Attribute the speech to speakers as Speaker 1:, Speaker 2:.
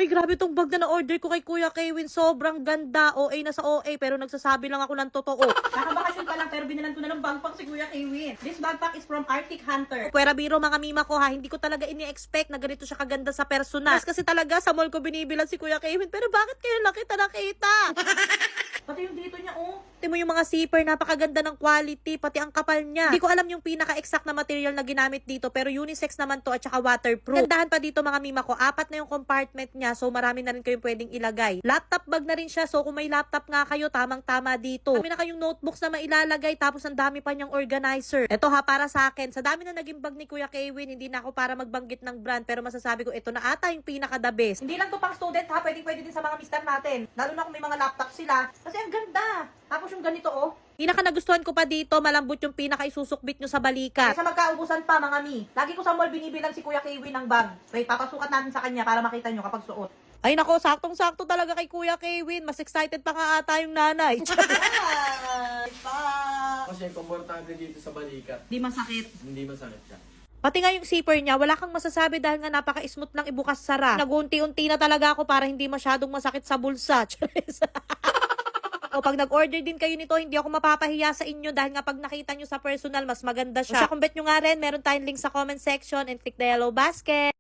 Speaker 1: Uy, grabe tong bag na na-order ko kay Kuya Kevin. Sobrang ganda. OA na sa OA, pero nagsasabi lang ako ng totoo.
Speaker 2: Nakabakasyon pa lang pero binalan ko na ng backpack si Kuya Kevin. This backpack is from Arctic Hunter.
Speaker 1: Pwera biro mga mima ko ha, hindi ko talaga ini-expect na ganito siya kaganda sa personal. Mas kasi talaga sa mall ko binibilan si Kuya Kevin, pero bakit kayo nakita?
Speaker 2: Pati yung dito niya, oh.
Speaker 1: Tingnan mo yung mga zipper, napakaganda ng quality, pati ang kapal niya. Hindi ko alam yung pinaka-exact na material na ginamit dito, pero unisex naman to at saka waterproof. Gandahan pa dito mga mima ko, 4 na yung compartment niya, so marami na rin kayong pwedeng ilagay. Laptop bag na rin siya, so kung may laptop nga kayo, tamang-tama dito. Kami na kayong notebooks na mailalagay, tapos ang dami pa niyang organizer. Ito ha, para sa akin, sa dami na naging bag ni Kuya Kevin, hindi na ako para magbanggit ng brand, pero masasabi ko, ito na ata yung pinaka-the best.
Speaker 2: Hindi lang to pang student ha, pwede din sa mga mister natin. Lalo na kung may mga laptop sila. Kasi ang ganda. Tapos yung ganito, oh.
Speaker 1: Pinaka nagustuhan ko pa dito, malambot yung pinaka-isusukbit nyo sa balikat.
Speaker 2: Kaysa magkaubusan pa, mga mi. Lagi ko sa mall binibilang si Kuya Kevin ng bag. Wait, papasukat natin sa kanya para makita nyo kapag suot.
Speaker 1: Ay nako, saktong-sakto talaga kay Kuya Kevin. Mas excited pa nga ata yung nanay.
Speaker 2: Ay, pa.
Speaker 3: Kasi komportable dito sa balikat.
Speaker 2: Di masakit.
Speaker 3: Hindi masakit siya.
Speaker 1: Pati nga yung zipper niya, wala kang masasabi dahil nga napaka-smooth lang ibukas sara. Nagunti-unti na talaga ako para hindi masyadong masakit sa bulsa. O pag nag-order din kayo nito, hindi ako mapapahiya sa inyo dahil nga pag nakita nyo sa personal, mas maganda siya. O sa kumbet nyo nga rin, meron tayong link sa comment section and click the yellow basket.